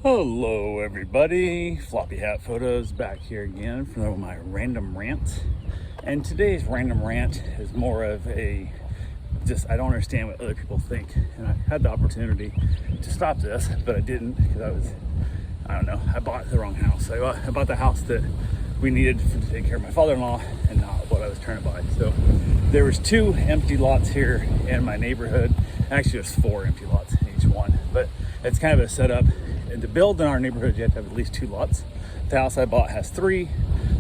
Hello everybody, Floppy Hat Photos back here again for my random rant. And today's random rant is more of a I don't understand what other people think. And I had the opportunity to stop this, but I didn't because I bought the wrong house. I bought the house that we needed to take care of my father-in-law and not what I was trying to buy. So there was 2 empty lots here in my neighborhood. Actually, there's 4 empty lots in each one, but it's kind of a setup. And to build in our neighborhood, you have to have at least 2 lots. The house I bought has 3.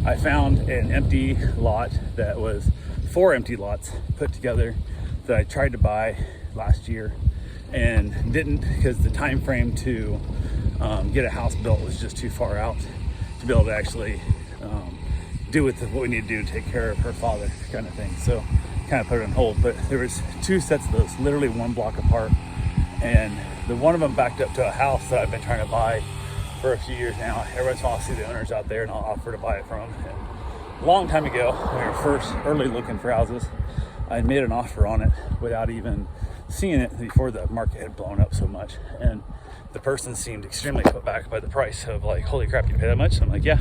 I found an empty lot that was 4 empty lots put together that I tried to buy last year and didn't because the time frame to get a house built was just too far out to be able to actually do what we need to do to take care of her father, kind of thing. So kind of put it on hold. But there was 2 sets of those, literally 1 block apart, and the one of them backed up to a house that I've been trying to buy for a few years now. Every once in a while I'll see the owners out there and I'll offer to buy it from them. And a long time ago, when we were first early looking for houses, I made an offer on it without even seeing it before the market had blown up so much. And the person seemed extremely put back by the price of like, holy crap, you pay that much? I'm like, yeah,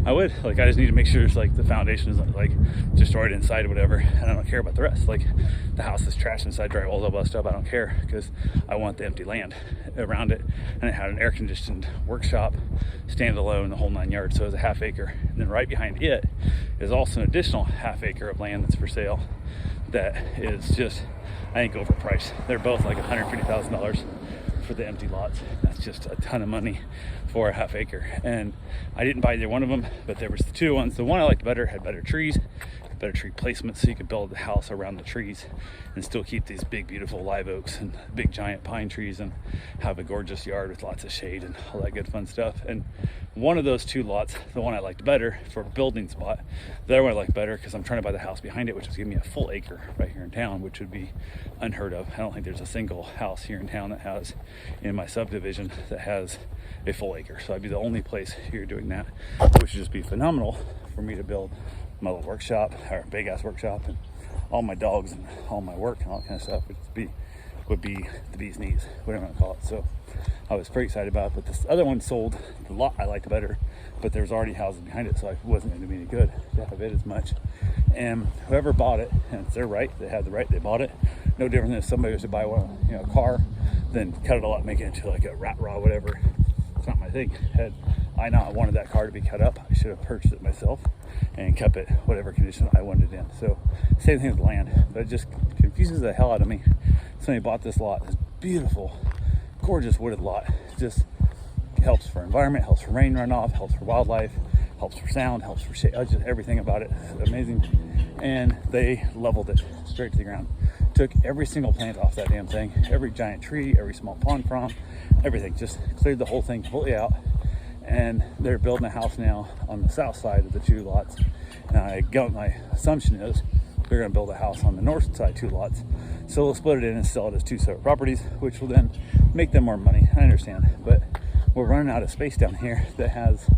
I would. Like, I just need to make sure it's like the foundation isn't like destroyed inside or whatever. And I don't care about the rest. Like, the house is trashed inside, drywall's all busted up. I don't care because I want the empty land around it. And it had an air conditioned workshop, standalone, the whole 9 yards. So it was a half acre. And then right behind it is also an additional half acre of land that's for sale that is just, I think, overpriced. They're both like $150,000 for the empty lots. That's just a ton of money for a half acre. And I didn't buy either one of them, but there was the 2 ones. The one I liked better had better trees, better tree placement, so you could build the house around the trees and still keep these big beautiful live oaks and big giant pine trees and have a gorgeous yard with lots of shade and all that good fun stuff. And one of those 2 lots, the one I liked better for a building spot, the other one I liked better because I'm trying to buy the house behind it, which is giving me a full acre right here in town, which would be unheard of. I don't think there's a single house here in town that has, in my subdivision, that has a full acre. So I'd be the only place here doing that, which would just be phenomenal for me to build my little workshop, or big ass workshop, and all my dogs and all my work and all that kind of stuff would be the bee's knees, whatever I want to call it. So I was pretty excited about it. But this other one sold a lot I liked better, but there was already houses behind it, so it wasn't going to be any good to have it as much. And whoever bought it, and it's their right, they had the right, they bought it. No different than if somebody was to buy one, a car, then cut it all up, make it into like a rat raw, whatever. It's not my thing. Had I not wanted that car to be cut up, I should have purchased it myself and kept it whatever condition I wanted it in. So same thing with land, but it just confuses the hell out of me. Somebody bought this lot, this beautiful, gorgeous wooded lot. It just helps for environment, helps for rain runoff, helps for wildlife, helps for sound, helps for shade, just everything about it is amazing. And they leveled it straight to the ground. Took every single plant off that damn thing, every giant tree, every small pond frond, everything, just cleared the whole thing completely out. And they're building a house now on the south side of the 2 lots. And my assumption is they're going to build a house on the north side 2 lots. So we'll split it in and sell it as 2 separate properties, which will then make them more money. I understand, but we're running out of space down here that has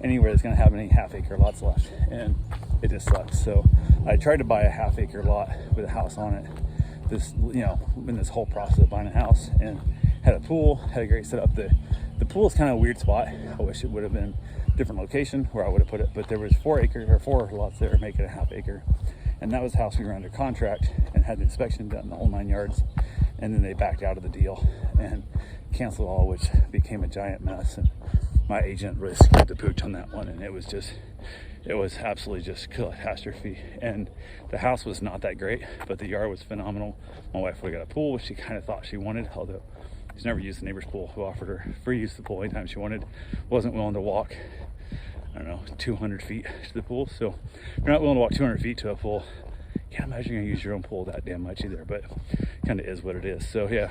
anywhere that's going to have any half acre lots left, and it just sucks. So I tried to buy a half acre lot with a house on it. In this whole process of buying a house, and had a pool, had a great setup. The pool is kind of a weird spot. I wish it would have been a different location where I would have put it, but there was 4 lots there, making a half acre. And that was the house we were under contract and had the inspection done, the whole 9 yards. And then they backed out of the deal and canceled all, which became a giant mess. And my agent really screwed the pooch on that one. And it was absolutely just catastrophe. And the house was not that great, but the yard was phenomenal. My wife would have got a pool, which she kind of thought she wanted, although she's never used the neighbor's pool, who offered her free use of the pool anytime she wanted. Wasn't willing to walk, 200 feet to the pool. So if you're not willing to walk 200 feet to a pool, can't imagine you're gonna use your own pool that damn much either, but kind of is what it is. So yeah,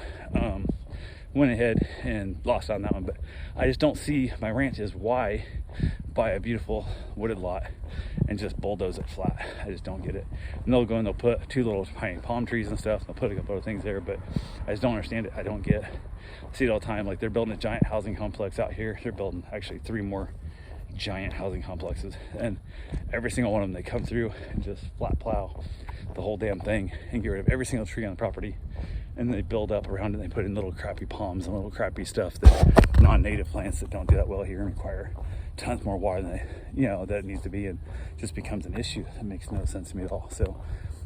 went ahead and lost on that one. But I just don't see, my rant is, why buy a beautiful wooded lot and just bulldoze it flat? I just don't get it. And they'll go and they'll put 2 little tiny palm trees and stuff, they'll put a couple other things there, but I just don't understand it. I don't get, I see it all the time. Like, they're building a giant housing complex out here. They're building actually 3 more giant housing complexes, and every single one of them, they come through and just flat plow the whole damn thing and get rid of every single tree on the property and they build up around it. They put in little crappy palms and little crappy stuff that non-native plants that don't do that well here and require tons more water than that it needs to be, and just becomes an issue that makes no sense to me at all. So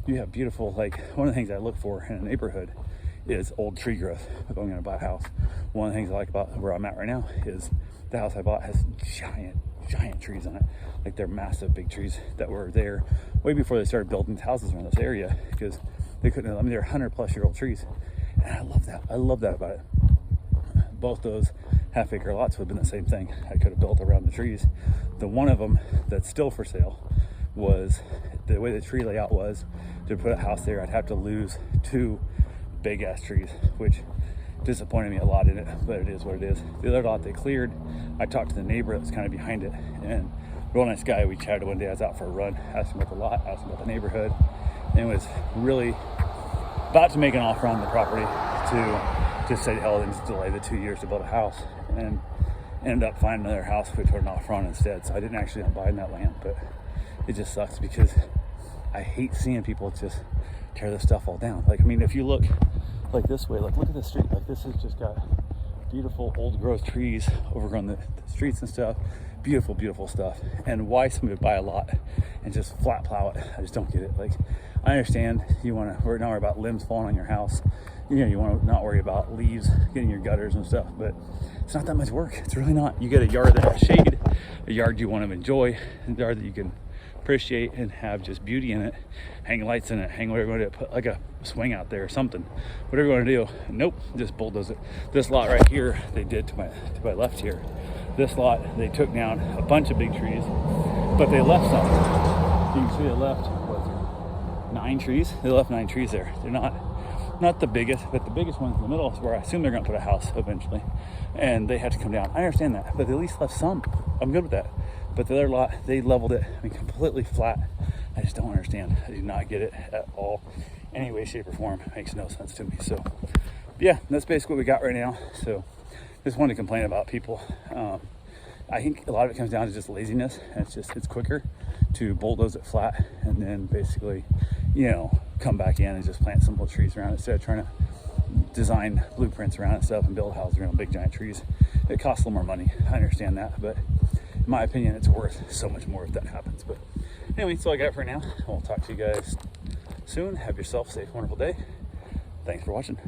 you have beautiful, like, one of the things I look for in a neighborhood is old tree growth. If I'm going to buy a house, one of the things I like about where I'm at right now is the house I bought has giant trees on it. Like, they're massive big trees that were there way before they started building houses around this area, because they couldn't, I mean, they're 100+ year old trees, and I love that about it. Both those half-acre lots would have been the same thing. I could have built around the trees. The one of them that's still for sale was, the way the tree layout was, to put a house there, I'd have to lose 2 big ass trees, which disappointed me a lot in it, but it is what it is. The other lot they cleared, I talked to the neighbor that was kind of behind it, and real nice guy. We chatted one day. I was out for a run, asked him about the lot, asked him about the neighborhood, and was really about to make an offer on the property to just say hell and just delay the 2 years to build a house, and ended up finding another house we put an offer on instead. So I didn't actually end up buying that land, but it just sucks because I hate seeing people just tear this stuff all down. Like, I mean, if you look like this way, like, look at the street. Like, this has just got beautiful old growth trees overgrown the streets and stuff. Beautiful stuff. And why somebody would buy a lot and just flat plow it, I just don't get it. Like, I understand you want to not worry about limbs falling on your house. You want to not worry about leaves getting your gutters and stuff, but it's not that much work. It's really not. You get a yard that has shade, a yard you want to enjoy, a yard that you can appreciate and have just beauty in it, hang lights in it, hang whatever you want to, put like a swing out there or something, whatever you want to do. Nope, just bulldoze it. This lot right here, they did to my left here. This lot, they took down a bunch of big trees, but they left some. You can see they left 9 trees. They left 9 trees there. They're not the biggest, but the biggest one's in the middle is where I assume they're going to put a house eventually, and they had to come down. I understand that, but they at least left some. I'm good with that. But the other lot, they leveled it, I mean, completely flat. I just don't understand. I do not get it at all. Any way, shape, or form. It makes no sense to me. So, yeah, that's basically what we got right now. So, just wanted to complain about people. I think a lot of it comes down to just laziness. And it's quicker to bulldoze it flat and then basically, come back in and just plant some little trees around it instead of trying to design blueprints around it and stuff and build houses around big giant trees. It costs a little more money. I understand that, but in my opinion, it's worth so much more if that happens. But anyway, that's all I got for now. I'll talk to you guys soon. Have yourself a safe, wonderful day. Thanks for watching.